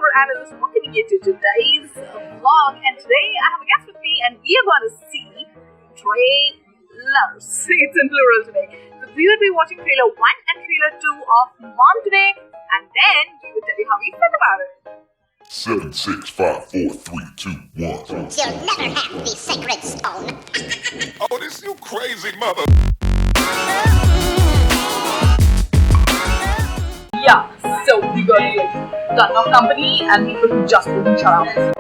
dOVERanalyst. Welcome you to today's vlog, and today I have a guest with me, and we are going to see trailers. It's in plural today. So we will be watching trailer 1 and trailer 2 of Mom today, and then we will tell you how we felt about it. 7, 6, 5, 4, 3, 2, 1. You'll never have the sacred stone. Oh, this you crazy mother. Yeah, so we got a ton of company and people who just wouldn't shut up.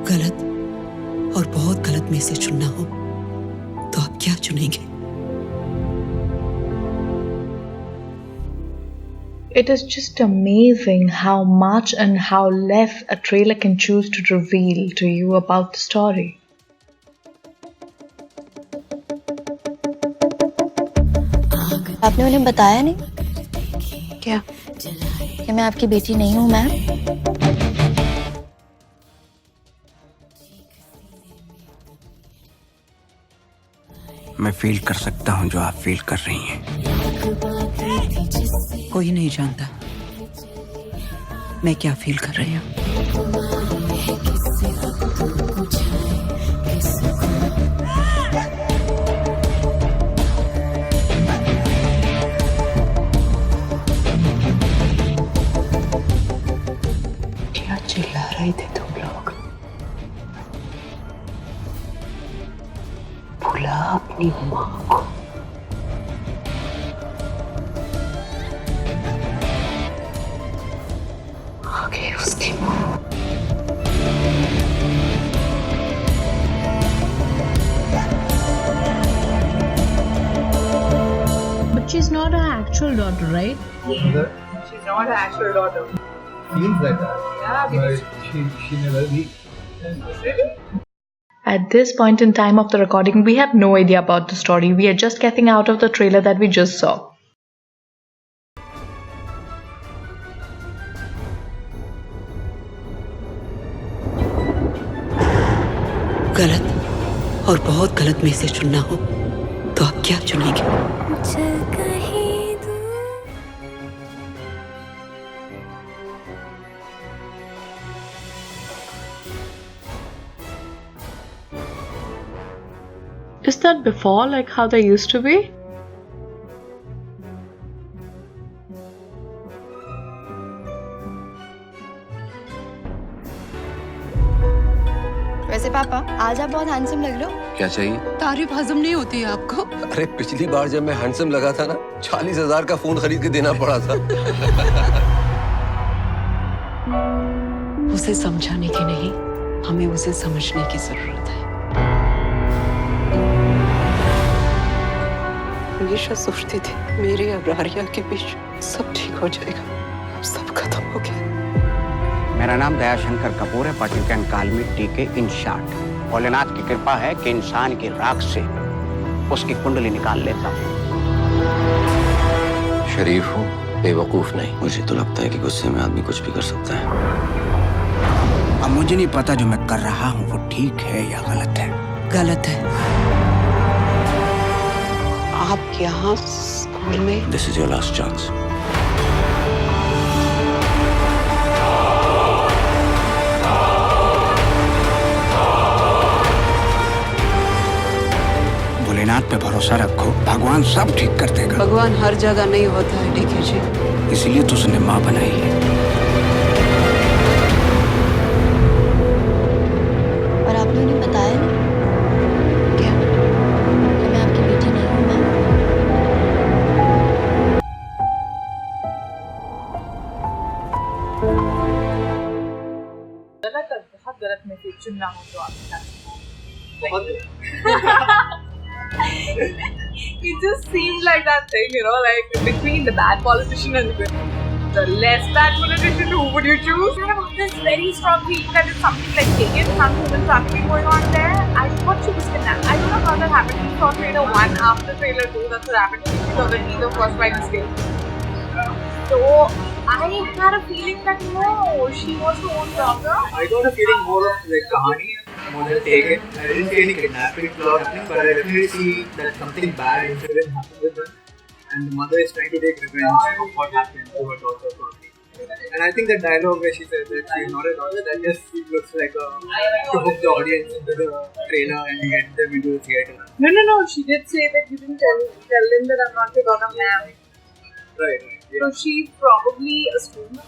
गलत और बहुत गलत में से चुनना हो तो आप क्या चुनेंगे? It is just amazing how much and how less a trailer can choose to reveal to you about the story. आपने उन्हें बताया नहीं क्या कि मैं आपकी बेटी नहीं हूँ मैम? मैं फील कर सकता हूँ जो आप फील कर रही हैं। कोई नहीं जानता मैं क्या फील कर रही हूँ। क्या चिल्ला रहे थे तुम लोग? भुला अपनी माँ को। आगे उसकी माँ। But she's not her actual daughter, right? Yeah. She's not her actual daughter. Feels like that. Yeah, because But she never be. really? At this point in time of the recording, we have no idea about the story. We are just getting out of the trailer that we just saw. गलत और बहुत गलत में से चुनना हो तो आप क्या चुनेंगे? Is that before, like how they used to be? वैसे पापा आज आप बहुत हैंडसम लग रहे हो। क्या चाहिए? तारीफ हजम नहीं होती है आपको? अरे पिछली बार जब मैं हैंडसम लगा था ना 40,000 का फोन खरीद के देना पड़ा था। उसे समझाने की नहीं, हमें उसे समझने की जरूरत है। हमेशा सोचती थी मेरे और आर्या के बीच सब ठीक हो जाएगा, अब सब खत्म हो गया। मेरा नाम दयाशंकर कपूर है, बट यू कैन कॉल मी टीके इन शॉर्ट। भोलेनाथ की कृपा है कि इंसान की राख से उसकी कुंडली निकाल लेता हूँ। शरीफ हूँ, बेवकूफ नहीं। मुझे तो लगता है कि गुस्से में आदमी कुछ भी कर सकता है। अब मुझे नहीं पता जो मैं कर रहा हूँ वो ठीक है या गलत है। गलत है। आप यहाँ स्कूल में this is your last chance. Bholenath पे भरोसा भरोसा रखो, भगवान सब ठीक कर देगा। भगवान हर जगह नहीं होता है डीके जी, इसलिए तो उसने माँ बनाई है। और आपने उन्हें बताया नहीं क्या? कि मैं आपकी बेटी नहीं हूँ। मैं गलत है, बहुत गलत मैसेज चुनना हो तो आपका। It just seemed like that thing, you know, like between the bad politician and the less bad politician, who would you choose? I have this very strong feeling that it's something like taken, some human trafficking going on there. I thought she was kidnapped. I don't know how that happened. We saw trailer 1 after trailer 2, that's what happened. We saw the either first by mistake. So I had a feeling that no, she was her own daughter. I got a feeling more of like Kahani more than Taken. I didn't see any kidnapping plot happening, but I definitely see that something bad incident happened with them. And the mother is trying to take revenge of what happened to her daughter probably. And I think the dialogue where she said that she is not a daughter, that just looks like to hook the audience into the trailer and get them into the theatre. No, she did say that you didn't tell them that I'm not your daughter, ma'am. Right. Yeah. So she's probably a student.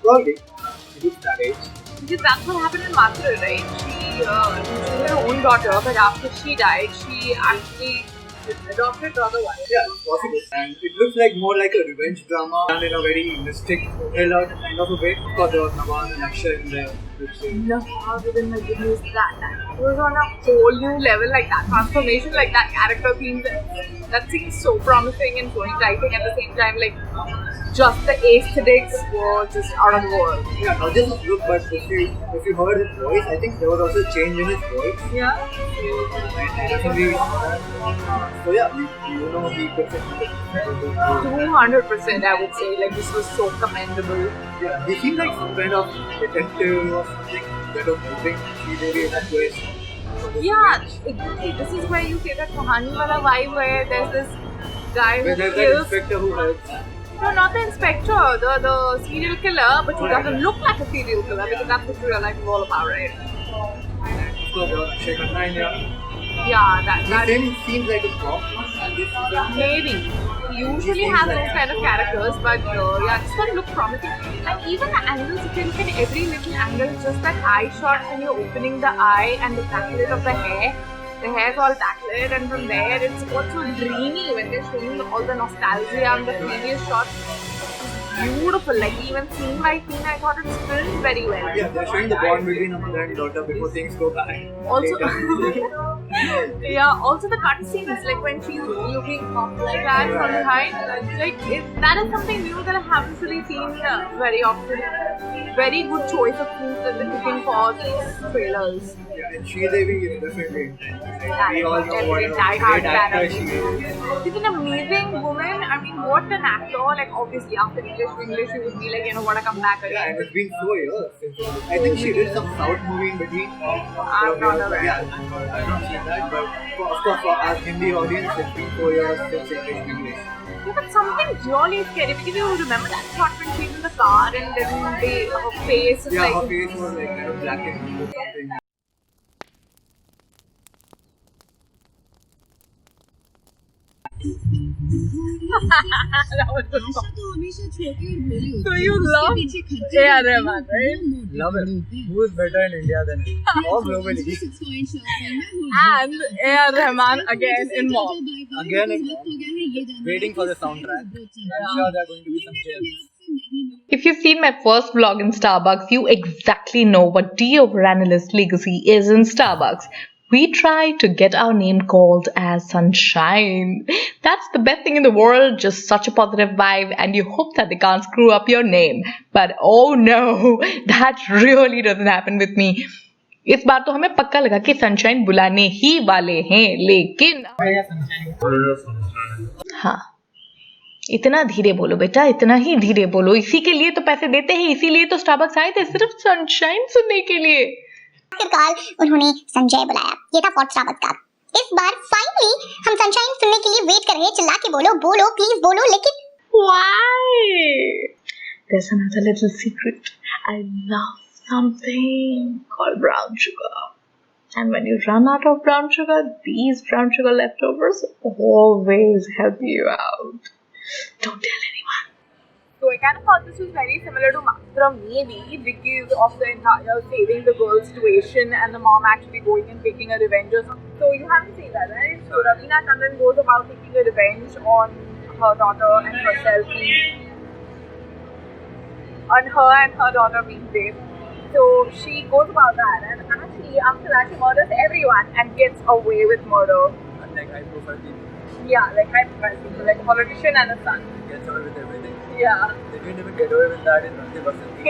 Probably. She looks that age. Because that's what happened in Mathura, right? She was her own daughter, but after she died, she actually adopted the other one. Yeah, possible. And it looks like more like a revenge drama done in a very mystic thriller kind of a way. Of course, there was Nawazuddin and action in there. Nawazuddin, my goodness, that was on a whole new level, like that transformation, like that character theme, that seems so promising and so exciting at the same time, like just the aesthetics were just out of the world. Yeah, not just his look, but if you heard his voice, I think there was also a change in his voice. Yeah. And definitely, so yeah, you know he could 200%, I would say, like this was so commendable. Yeah, he seemed like some kind of detective or something that was moving Sridevi in that twist. Yeah, exactly. This is where you say that Kahani wala vibe where there's this guy who There's that kills. inspector who helps. No, not the inspector, the serial killer, but he doesn't look like a serial killer because that's what real life is all about, right? And of course, there was Akshay Khanna in here. Yeah, that Seems like a cop. And this is a maybe. He usually has those kind of characters, but yeah, this one looked promising. And even the angles, if you look at every little angle, just that eye shot when you're opening the eye and the backlit of the hair. The hair's all backlit, and from there it's also dreamy when they're showing all the nostalgia and the previous shots. Beautiful, like even scene by scene, I thought it's filmed very well. Yeah, they're showing the bond between a mother and daughter before things go bad. Also, yeah, also the cutscenes, like when she's looking up like that from behind, like that is something new that I haven't really seen very often. Very good choice of things that they're looking for these trailers. Yeah, and Sridevi is definitely intense. Yeah, We all know what a die-hard great actor fan. she is. She's an amazing woman. I mean, what an actor. Like, obviously, after English, she would be like, you know, wanna come back Yeah, again. and it's been 4 years since. I think she did some South movie in between. I'm not aware. Yeah, I've not seen that, but of course, for our Hindi audience, it's been 4 years since English. Yeah, but something really scary because you remember that shot when she's in the car and then her face is Yeah, like. her face was like kind of black and blue or something. That was good. So you love J.R. Rahman, right? Love it. Who is better in India than him? Or globally? And A.R. Rahman again in Mom. Again, waiting for the soundtrack. I'm sure there are going to be some gems. If you've seen my first vlog in Starbucks, you exactly know what dOVERanalyst legacy is in Starbucks. We try to get our name called as Sunshine. That's the best thing in the world, just such a positive vibe, and you hope that they can't screw up your name. But oh no, that really doesn't happen with me. इस बार तो हमें पक्का लगा कि sunshine बुलाने ही वाले हैं, लेकिन हाँ, इतना धीरे बोलो बेटा, इतना ही धीरे बोलो. इसी के लिए तो पैसे देते हैं, इसीलिए तो स्टारबक्स आए थे, सिर्फ सनशाइन सुनने के लिए. आखिरकार उन्होंने संजय बुलाया. ये था फोर्थ चमत्कार. इस बार फाइनली हम सनशाइन सुनने के लिए वेट कर रहे हैं. चिल्ला के बोलो बोलो प्लीज बोलो. लेकिन Why? There's another little secret. I love something called brown sugar. And when you run out of brown sugar, these brown sugar leftovers always help you out. Don't tell anyone. So I kind of thought this was very similar to Mrunmayee because of the entire saving the girl situation and the mom actually going and taking a revenge or something. So you haven't seen that, right? So Raveena Tandon goes about taking a revenge on her daughter and herself on her and her daughter being raped. So she goes about that, and actually after that she murders everyone and gets away with murder. Like high profile people. Yeah, like high profile people, like a politician and a son. Gets away with everything. Yeah. They didn't even get away with that in Rande Basanti.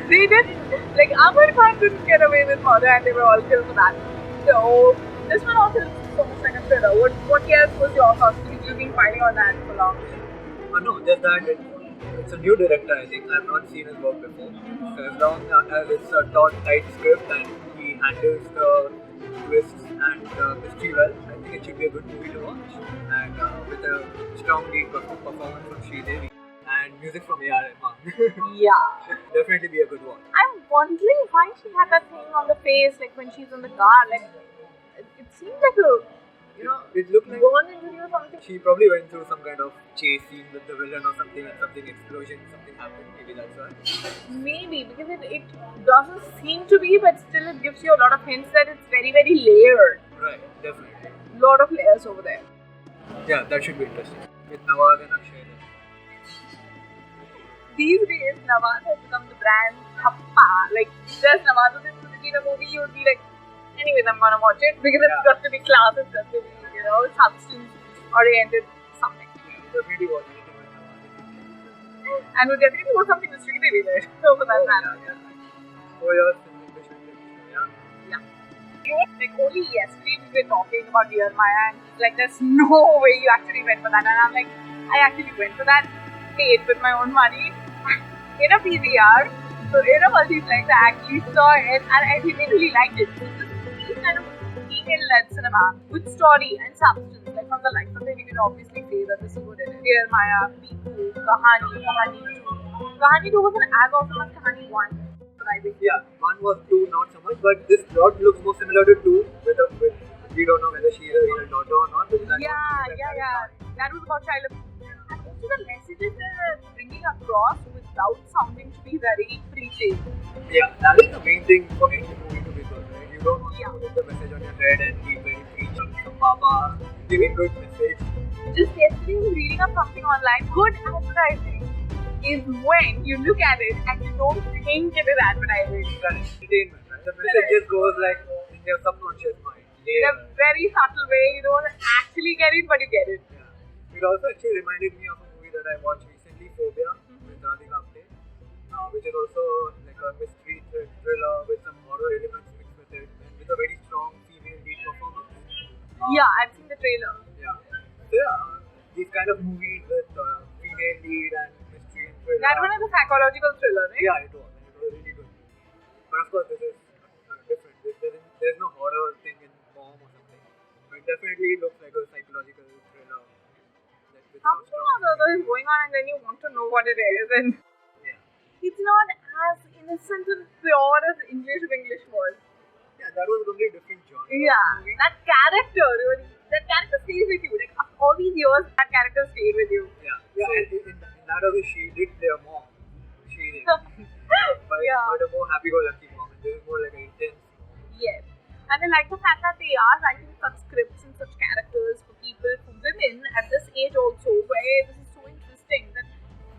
They didn't. Like Amar Khan didn't get away with murder and they were all killed for that. So this one also looks so much like a thriller. What else was your thoughts? You've been fighting on that for long. No, just that it's a new director, I think. I've not seen his work before. So as long as it's a tight script and he handles the twists and mystery well, I think it should be a good movie to watch. And with a strong lead performance from Sridevi and music from A.R. Rahman. Yeah. Definitely be a good one. I'm wondering why she had that thing on the face, like when she's in the car. Like it seems like a, it looked like burn injury or something. She probably went through some kind of chase scene with the villain or something, and something explosion, something happened. Maybe that's why. Maybe because it doesn't seem to be, but still it gives you a lot of hints that it's very, very layered. Right, definitely. Lot of layers over there. Yeah, that should be interesting. With Nawaz and Akshay. These days, Nawaz has become the brand thappa. Like, just Nawazuddin Siddiqui in a movie, you would be like, anyways, I'm gonna watch it because it's got to be class, it's got to be, substance oriented something. Yeah, definitely watch anything with Nawaz. And would definitely watch something with Sridevi there, for that matter. Yeah. 4 years in English medium. Yeah. Like, only yesterday we were talking about Dear Maya, and he's like, there's no way you actually went for that. And I'm like, I actually went for that, paid with my own money in a PVR. So, multiplex, I actually saw it and I really liked it. It's kind of female-led cinema with story and substance. Like, from the likes of it, you can obviously say that this is what it is. Dear Maya, Piku, Kahani 2. Kahani 2 was an as awesome as Kahani 1. Yeah, 1 was 2, not so much, but this plot looks more similar to 2 with we don't know whether she's a real daughter or not. Yeah. That was about child abuse. And also the messages they're bringing across without sounding to be very preachy. Yeah, that is the main thing for any movie to be good, right? You don't want to put the message on your head and be very preachy. Some Baba giving good message. Just yesterday I was reading up something online. Good advertising is when you look at it and you don't think it is advertising. Correct. Entertainment, right? The message just goes like in your subconscious mind. In a very subtle way, you don't actually get it, but you get it. Yeah. It also actually reminded me of a movie that I watched recently, Phobia, with Radhika Apte, which is also like a mystery thriller with some horror elements mixed with it, and with a very strong female lead performance. Yeah, I've seen the trailer. Yeah. So these kind of movies with female lead and mystery and thriller. That one is a psychological thriller, right? Yeah, it was. And it was really good. But of course, this is different. There's no horror thing in Mom or something. But it definitely looks like a psychological thriller. Something or the other is going on and then you want to know what it is. And it's not as innocent and pure as English was. Yeah, that was a completely different genre. Yeah, that character stays with you. Like, after all these years, that character stayed with you. Yeah, and in that also she did their mom. She did. But a more happy-go-lucky mom. And this is more like an intense mom. Yes. And I like the fact that they are writing such scripts and such characters for people, for women at this age also, where this is so interesting that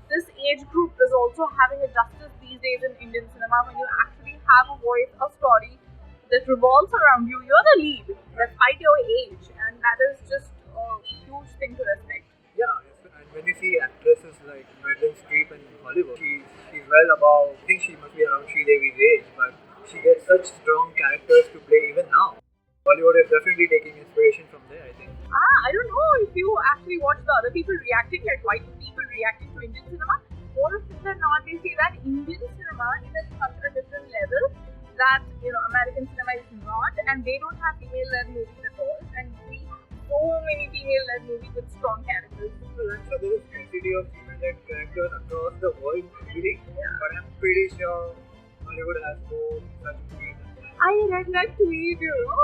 this age group is also having a justice these days in Indian cinema when you actually have a voice, a story that revolves around you. You're the lead, despite your age, and that is just a huge thing to respect. Yeah, and when you see actresses like Meryl Streep in Hollywood, she's well above, I think she must be around Sridevi's age, but she gets such strong characters to play even now. Hollywood is definitely taking inspiration from there, I think. I don't know if you actually watch the other people reacting, like white people reacting to Indian cinema. More often than not, they say that Indian cinema is at such a different level that, American cinema is not, and they don't have female-led movies at all, and we have so many female-led movies with strong characters. Well, I'm sure there is scarcity of female-led characters across the world, really, but I'm pretty sure Hollywood has more such movies than that. I read that tweet,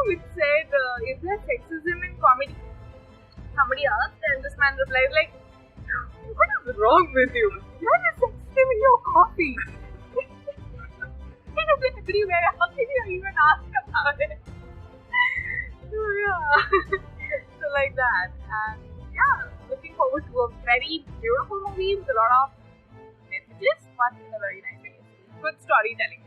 which said, is there sexism in comedy? Somebody asked, and this man replied like, what is wrong with you? There is sexism in your coffee. It is everywhere. How can you even ask about it? So yeah, so like that. And yeah, looking forward to a very beautiful movie with a lot of messages, but in a very nice way. Good storytelling.